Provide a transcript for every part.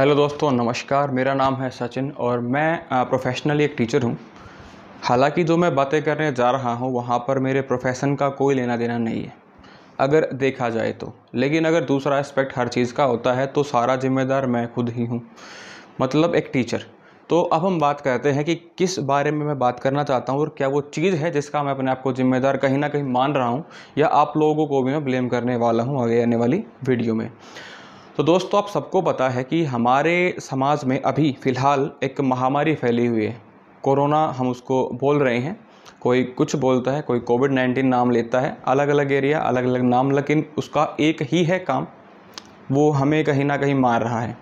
Hello दोस्तों, नमस्कार। मेरा नाम है सचिन और मैं प्रोफेशनली एक टीचर हूँ। हालांकि जो मैं बातें करने जा रहा हूँ वहाँ पर मेरे प्रोफेशन का कोई लेना देना नहीं है अगर देखा जाए तो। लेकिन अगर दूसरा एस्पेक्ट हर चीज़ का होता है तो सारा जिम्मेदार मैं खुद ही हूँ, मतलब एक टीचर। तो अब हम बात करते हैं कि किस बारे में मैं बात करना चाहता हूँ और क्या वो चीज़ है जिसका मैं अपने आप को जिम्मेदार कहीं ना कहीं मान रहा हूँ, या आप लोगों को भी मैं ब्लेम करने वाला हूँ आगे आने वाली वीडियो में। तो दोस्तों, आप सबको पता है कि हमारे समाज में अभी फ़िलहाल एक महामारी फैली हुई है। कोरोना हम उसको बोल रहे हैं, कोई कुछ बोलता है, कोई कोविड-19 नाम लेता है, अलग अलग एरिया अलग अलग नाम, लेकिन उसका एक ही है काम, वो हमें कहीं ना कहीं मार रहा है।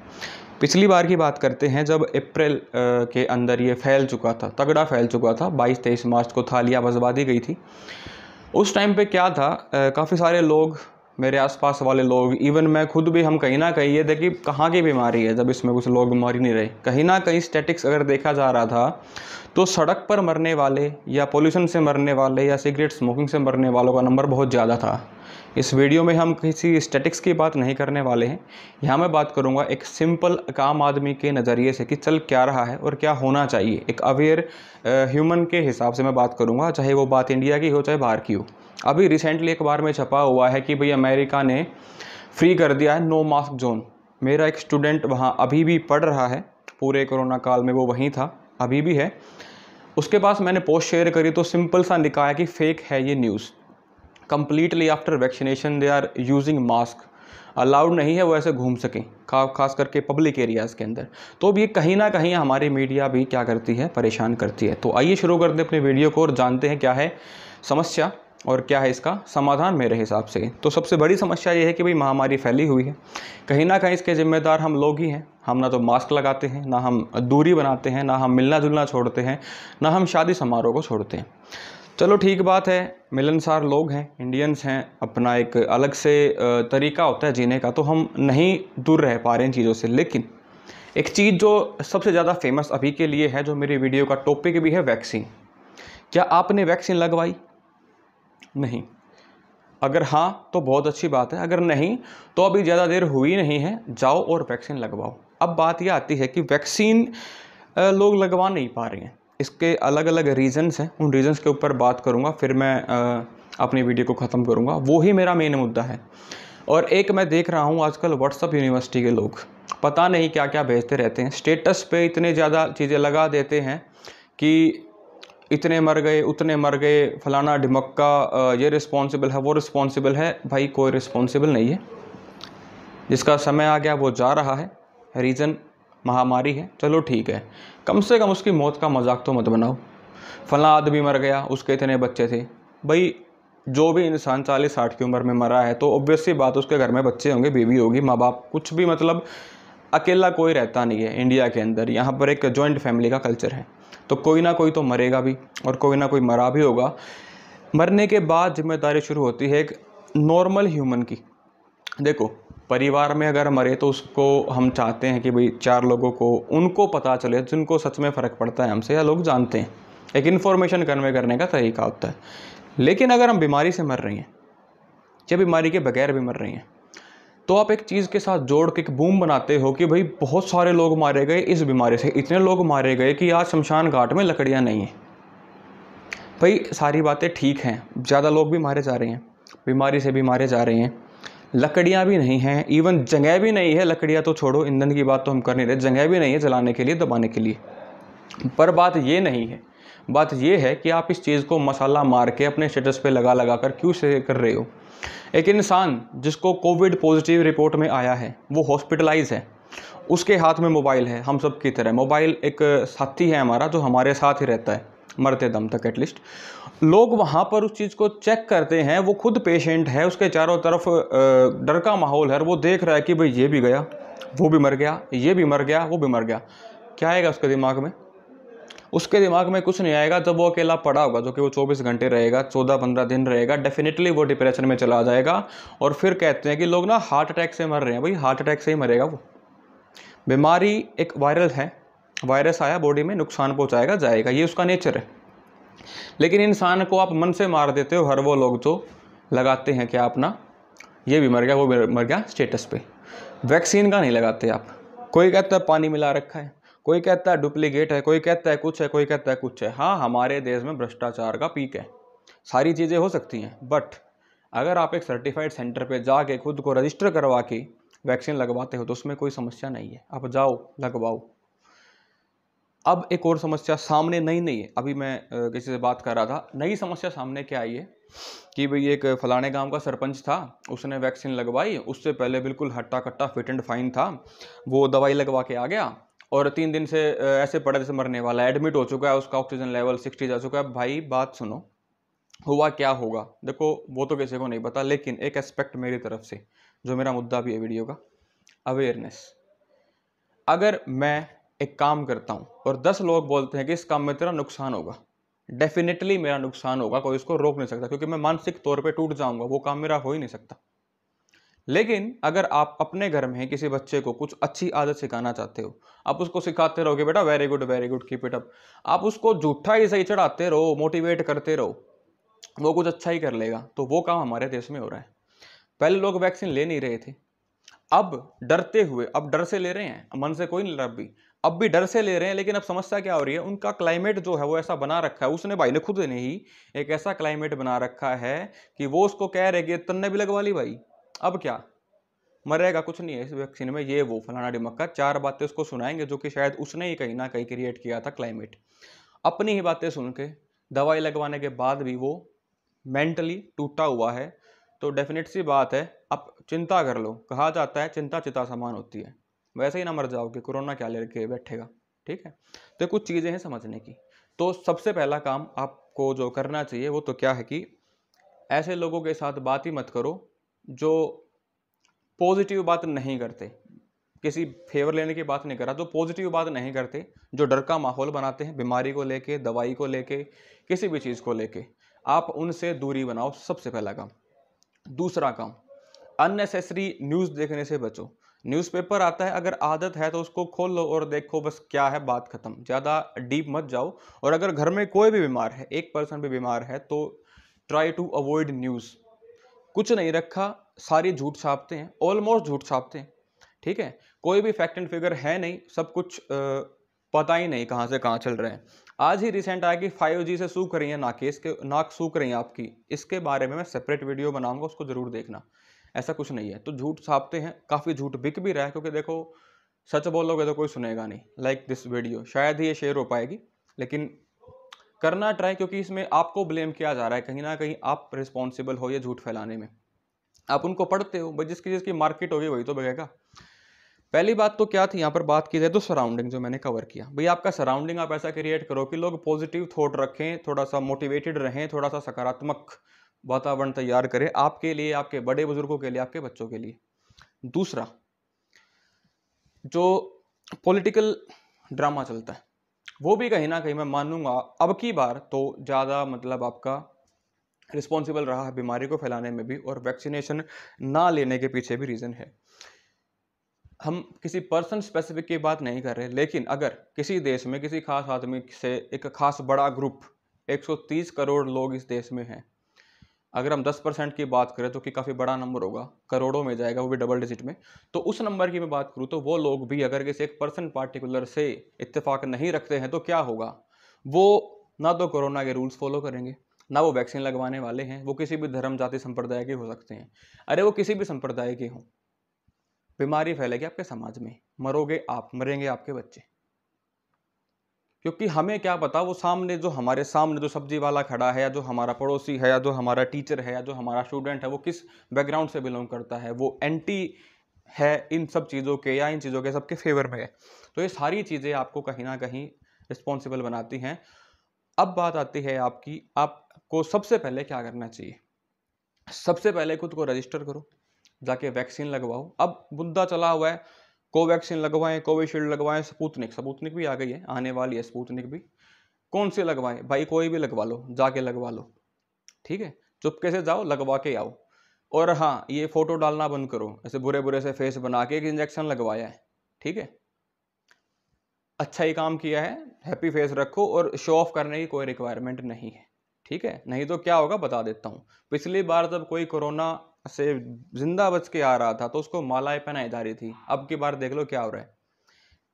पिछली बार की बात करते हैं जब अप्रैल के अंदर ये फैल चुका था, तगड़ा फैल चुका था। 22-23 मार्च को थालियाँ बजवा दी गई थी। उस टाइम पे क्या था, काफ़ी सारे लोग, मेरे आसपास वाले लोग, इवन मैं खुद भी, हम कहीं ना कहीं ये थे कि कहाँ की बीमारी है जब इसमें कुछ लोग मर ही नहीं रहे। कहीं ना कहीं स्टैटिक्स अगर देखा जा रहा था तो सड़क पर मरने वाले या पोल्यूशन से मरने वाले या सिगरेट स्मोकिंग से मरने वालों का नंबर बहुत ज़्यादा था। इस वीडियो में हम किसी स्टैटिक्स की बात नहीं करने वाले हैं। यहाँ मैं बात करूँगा एक सिंपल काम आदमी के नज़रिए से कि चल क्या रहा है और क्या होना चाहिए। एक अवेयर ह्यूमन के हिसाब से मैं बात करूँगा, चाहे वो बात इंडिया की हो चाहे बाहर की हो। अभी रिसेंटली एक बार में छपा हुआ है कि भाई अमेरिका ने फ्री कर दिया है नो मास्क जोन। मेरा एक स्टूडेंट वहाँ अभी भी पढ़ रहा है, पूरे कोरोना काल में वो वहीं था, अभी भी है। उसके पास मैंने पोस्ट शेयर करी तो सिंपल सा लिखा है कि फेक है ये news. Completely after vaccination they are using mask, allowed नहीं है वो ऐसे घूम सकें, खास करके पब्लिक एरियाज़ के अंदर। तो अब ये कहीं ना कहीं हमारी मीडिया भी क्या करती है, परेशान करती है। तो आइए शुरू करते हैं अपने वीडियो को और जानते हैं क्या है समस्या और क्या है इसका समाधान मेरे हिसाब से। तो सबसे बड़ी समस्या ये है कि भाई महामारी फैली हुई है, कहीं ना कहीं इसके जिम्मेदार हम लोग ही हैं। हम ना तो मास्क लगाते हैं, ना हम दूरी बनाते हैं, ना हम मिलना जुलना छोड़ते हैं, ना हम शादी समारोह को छोड़ते हैं। चलो ठीक बात है, मिलनसार लोग हैं, इंडियंस हैं, अपना एक अलग से तरीका होता है जीने का, तो हम नहीं दूर रह पा रहे इन चीज़ों से। लेकिन एक चीज़ जो सबसे ज़्यादा फेमस अभी के लिए है, जो मेरी वीडियो का टॉपिक भी है, वैक्सीन। क्या आपने वैक्सीन लगवाई? नहीं। अगर हाँ तो बहुत अच्छी बात है, अगर नहीं तो अभी ज़्यादा देर हुई नहीं है, जाओ और वैक्सीन लगवाओ। अब बात यह आती है कि वैक्सीन लोग लगवा नहीं पा रहे हैं। इसके अलग अलग रीज़न्स हैं, उन रीज़न्स के ऊपर बात करूँगा, फिर मैं अपनी वीडियो को ख़त्म करूँगा। वो ही मेरा मेन मुद्दा है। और एक मैं देख रहा हूँ आजकल व्हाट्सअप यूनिवर्सिटी के लोग पता नहीं क्या क्या भेजते रहते हैं, स्टेटस पे इतने ज़्यादा चीज़ें लगा देते हैं कि इतने मर गए, उतने मर गए, फलाना ढिमक्का, ये रिस्पॉन्सिबल है, वो रिस्पॉन्सिबल है। भाई कोई रिस्पॉन्सिबल नहीं है, जिसका समय आ गया वो जा रहा है। रीज़न महामारी है, चलो ठीक है, कम से कम उसकी मौत का मजाक तो मत बनाओ। फला आदमी मर गया, उसके इतने बच्चे थे। भाई जो भी इंसान 40-60 की उम्र में मरा है तो ऑब्वियस सी बात, उसके घर में बच्चे होंगे, बीवी होगी, माँ बाप, कुछ भी, मतलब अकेला कोई रहता नहीं है इंडिया के अंदर। यहाँ पर एक जॉइंट फैमिली का कल्चर है, तो कोई ना कोई तो मरेगा भी और कोई ना कोई मरा भी होगा। मरने के बाद जिम्मेदारी शुरू होती है एक नॉर्मल ह्यूमन की। देखो, परिवार में अगर मरे तो उसको हम चाहते हैं कि भाई 4 लोगों को, उनको पता चले जिनको सच में फ़र्क पड़ता है हमसे, या लोग जानते हैं, एक इन्फॉर्मेशन कन्वे करने का तरीका होता है। लेकिन अगर हम बीमारी से मर रही हैं या बीमारी के बगैर भी मर रही हैं, तो आप एक चीज़ के साथ जोड़ के एक बूम बनाते हो कि भाई बहुत सारे लोग मारे गए इस बीमारी से, इतने लोग मारे गए कि आज शमशान घाट में लकड़ियाँ नहीं हैं। भाई सारी बातें ठीक हैं, ज़्यादा लोग भी मारे जा रहे हैं, बीमारी से भी मारे जा रहे हैं, लकड़ियाँ भी नहीं हैं, इवन जगह भी नहीं है। लकड़ियाँ तो छोड़ो, ईंधन की बात तो हम कर नहीं रहे, जगह भी नहीं है जलाने के लिए, दबाने के लिए। पर बात ये नहीं है, बात ये है कि आप इस चीज़ को मसाला मार के अपने स्टेटस पे लगा लगा कर क्यों से कर रहे हो। एक इंसान जिसको कोविड पॉजिटिव रिपोर्ट में आया है, वो हॉस्पिटलाइज है, उसके हाथ में मोबाइल है, हम सब की तरह मोबाइल एक साथी है हमारा जो हमारे साथ ही रहता है मरते दम तक एटलीस्ट। लोग वहाँ पर उस चीज़ को चेक करते हैं, वो खुद पेशेंट है, उसके चारों तरफ डर का माहौल है और वो देख रहा है कि भाई ये भी गया, वो भी मर गया, ये भी मर गया, वो भी मर गया। क्या आएगा उसके दिमाग में? उसके दिमाग में कुछ नहीं आएगा। जब वो अकेला पड़ा होगा, जो कि वो 24 घंटे रहेगा, 14-15 दिन रहेगा, डेफिनेटली वो डिप्रेशन में चला जाएगा। और फिर कहते हैं कि लोग ना हार्ट अटैक से मर रहे हैं। भाई हार्ट अटैक से ही मरेगा वो। बीमारी एक वायरल है, वायरस आया बॉडी में, नुकसान पहुंचाएगा, जाएगा, ये उसका नेचर है। लेकिन इंसान को आप मन से मार देते हो, हर वो लोग जो लगाते हैं क्या अपना ये भी मर गया, वो भी मर गया स्टेटस पे। वैक्सीन का नहीं लगाते आप। कोई कहता है पानी मिला रखा है, कोई कहता है डुप्लीकेट है, कोई कहता है कुछ है, कोई कहता है कुछ है। हाँ, हमारे देश में भ्रष्टाचार का पीक है, सारी चीज़ें हो सकती हैं, बट अगर आप एक सर्टिफाइड सेंटर पे जाके खुद को रजिस्टर करवा के वैक्सीन लगवाते हो तो उसमें कोई समस्या नहीं है, आप जाओ लगवाओ। अब एक और समस्या सामने नई नहीं है, अभी मैं किसी से बात कर रहा था, नई समस्या सामने क्या आई है कि भाई एक फलाने गांव का सरपंच था, उसने वैक्सीन लगवाई, उससे पहले बिल्कुल हट्टा कट्टा फिट एंड फाइन था, वो दवाई लगवा के आ गया और 3 दिन से ऐसे पड़े जैसे मरने वाला, एडमिट हो चुका है, उसका ऑक्सीजन लेवल 60 जा चुका है। भाई बात सुनो, हुआ क्या होगा देखो, वो तो किसी को नहीं पता, लेकिन एक एस्पेक्ट मेरी तरफ से जो मेरा मुद्दा भी है वीडियो का, अवेयरनेस। अगर मैं एक काम करता हूं और 10 लोग बोलते हैं कि इस काम में तेरा नुकसान होगा, डेफिनेटली मेरा नुकसान होगा, कोई इसको रोक नहीं सकता, क्योंकि मैं मानसिक तौर पे टूट जाऊंगा, वो काम मेरा हो ही नहीं सकता। लेकिन अगर आप अपने घर में किसी बच्चे को कुछ अच्छी आदत सिखाना चाहते हो, आप उसको सिखाते रहो कि बेटा very good keep it up, आप उसको झूठा ही सही चढ़ाते रहो, मोटिवेट करते रहो, वो कुछ अच्छा ही कर लेगा। तो वो काम हमारे देश में हो रहा है। पहले लोग वैक्सीन ले नहीं रहे थे, अब डरते हुए, अब डर से ले रहे हैं, मन से कोई नहीं लड़ रहा, अब भी डर से ले रहे हैं। लेकिन अब समस्या क्या हो रही है, उनका क्लाइमेट जो है वो ऐसा बना रखा है, उसने भाई ने खुद ने ही एक ऐसा क्लाइमेट बना रखा है कि वो उसको कह रहे कि तन्ने भी लगवा ली भाई, अब क्या मरेगा, कुछ नहीं है इस वैक्सीन में, ये वो फलाना डिमक्का, 4 बातें उसको सुनाएंगे जो कि शायद उसने ही कहीं ना कहीं क्रिएट किया था क्लाइमेट। अपनी ही बातें सुन के दवाई लगवाने के बाद भी वो मेंटली टूटा हुआ है। तो डेफिनेट सी बात है, आप चिंता कर लो, कहा जाता है चिंता चिता समान होती है, वैसे ही ना मर जाओगे, कोरोना क्या लेके बैठेगा। ठीक है, तो कुछ चीज़ें हैं समझने की। तो सबसे पहला काम आपको जो करना चाहिए वो तो क्या है कि ऐसे लोगों के साथ बात ही मत करो जो पॉजिटिव बात नहीं करते, किसी फेवर लेने की बात नहीं कर रहा, जो पॉजिटिव बात नहीं करते, जो डर का माहौल बनाते हैं बीमारी को लेके, दवाई को लेके, किसी भी चीज़ को लेके, आप उनसे दूरी बनाओ, सबसे पहला काम। दूसरा काम, अननेसेसरी न्यूज़ देखने से बचो। न्यूज़पेपर आता है, अगर आदत है तो उसको खोल लो और देखो, बस क्या है, बात खत्म, ज़्यादा डीप मत जाओ। और अगर घर में कोई भी बीमार है, एक पर्सन भी बीमार है, तो ट्राई टू अवॉइड न्यूज़। कुछ नहीं रखा, सारी झूठ छापते हैं, ऑलमोस्ट झूठ छापते हैं। ठीक है, कोई भी फैक्ट एंड फिगर है नहीं, सब कुछ पता ही नहीं कहाँ से कहाँ चल रहे हैं। आज ही रिसेंट आया कि 5G से सूख रही है नाकें, इसके नाक सूख रही हैं आपकी, इसके बारे में मैं सेपरेट वीडियो बनाऊंगा, उसको जरूर देखना। ऐसा कुछ नहीं है, तो झूठ छापते हैं, काफ़ी झूठ बिक भी रहा है, क्योंकि देखो सच बोलोगे तो कोई सुनेगा नहीं। लाइक दिस वीडियो शायद ही ये शेयर हो पाएगी, लेकिन करना ट्राई, क्योंकि इसमें आपको ब्लेम किया जा रहा है, कहीं ना कहीं आप रिस्पॉन्सिबल हो ये झूठ फैलाने में। आप उनको पढ़ते हो भाई, जिसकी जिसकी मार्केट होगी वही तो बिकेगा। पहली बात तो क्या थी, यहाँ पर बात की जाए तो सराउंडिंग, जो मैंने कवर किया, भाई आपका सराउंडिंग आप ऐसा क्रिएट करो कि लोग पॉजिटिव थॉट रखें, थोड़ा सा मोटिवेटेड रहें, थोड़ा सा सकारात्मक वातावरण तैयार करें आपके लिए, आपके बड़े बुजुर्गों के लिए, आपके बच्चों के लिए। दूसरा, जो पॉलिटिकल ड्रामा चलता है वो भी कहीं ना कहीं मैं मानूंगा अब की बार तो ज़्यादा मतलब आपका रिस्पॉन्सिबल रहा है बीमारी को फैलाने में भी, और वैक्सीनेशन ना लेने के पीछे भी रीज़न है। हम किसी पर्सन स्पेसिफिक की बात नहीं कर रहे, लेकिन अगर किसी देश में किसी खास आदमी से एक खास बड़ा ग्रुप, 130 करोड़ लोग इस देश में हैं, अगर हम 10% की बात करें तो कि काफ़ी बड़ा नंबर होगा, करोड़ों में जाएगा, वो भी डबल डिजिट में। तो उस नंबर की मैं बात करूँ तो वो लोग भी अगर किसी एक पर्सन पार्टिकुलर से इत्तेफाक नहीं रखते हैं तो क्या होगा, वो ना तो कोरोना के रूल्स फॉलो करेंगे, ना वो वैक्सीन लगवाने वाले हैं। वो किसी भी धर्म जाति संप्रदाय के हो सकते हैं, अरे वो किसी भी संप्रदाय के हों, बीमारी फैलेगी आपके समाज में, मरोगे आप, मरेंगे आपके बच्चे। क्योंकि हमें क्या पता, वो सामने जो हमारे सामने जो सब्जी वाला खड़ा है, या जो हमारा पड़ोसी है, या जो हमारा टीचर है, या जो हमारा स्टूडेंट है, वो किस बैकग्राउंड से बिलोंग करता है, वो एंटी है इन सब चीज़ों के या इन चीज़ों के सबके फेवर में है। तो ये सारी चीज़ें आपको कहीं ना कहीं रिस्पॉन्सिबल बनाती हैं। अब बात आती है आपकी, आपको सबसे पहले क्या करना चाहिए। सबसे पहले खुद को रजिस्टर करो, जाके वैक्सीन लगवाओ। अब मुद्दा चला हुआ है कोवैक्सीन लगवाएं, कोविशील्ड लगवाएं, स्पुतनिक, स्पुतनिक भी आ गई है, आने वाली है स्पुतनिक भी। कौन से लगवाएं भाई, कोई भी लगवा लो, जाके लगवा लो। ठीक है, चुपके से जाओ, लगवा के आओ। और हाँ, ये फोटो डालना बंद करो, ऐसे बुरे बुरे से फेस बना के एक इंजेक्शन लगवाया है, ठीक है, अच्छा ही काम किया है, हैप्पी फेस रखो, और शो ऑफ करने की कोई रिक्वायरमेंट नहीं है। ठीक है, नहीं तो क्या होगा बता देता हूँ। पिछली बार जब कोई कोरोना से जिंदा बच के आ रहा था तो उसको मालाएं पहनाई जा रही थी, अब की बार देख लो क्या हो रहा है।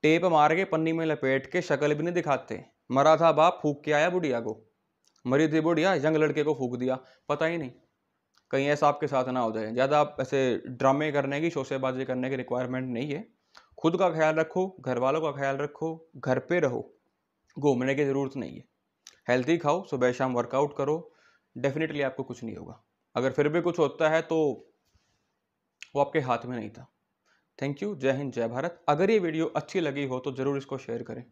टेप मार के पन्नी में लपेट के शक्ल भी नहीं दिखाते। मरा था बाप, फूक के आया बुढ़िया को। मरी थी बुढ़िया, यंग लड़के को फूक दिया, पता ही नहीं। कहीं ऐसा आपके साथ ना हो जाए। ज़्यादा आप ऐसे ड्रामे करने की, शोशेबाजी करने की रिक्वायरमेंट नहीं है। खुद का ख्याल रखो, घर वालों का ख्याल रखो, घर पे रहो, घूमने की ज़रूरत नहीं है। हेल्थी खाओ, सुबह शाम वर्कआउट करो, डेफिनेटली आपको कुछ नहीं होगा। अगर फिर भी कुछ होता है तो वो आपके हाथ में नहीं था। Thank you. जय हिंद, जय भारत। अगर ये वीडियो अच्छी लगी हो तो ज़रूर इसको शेयर करें।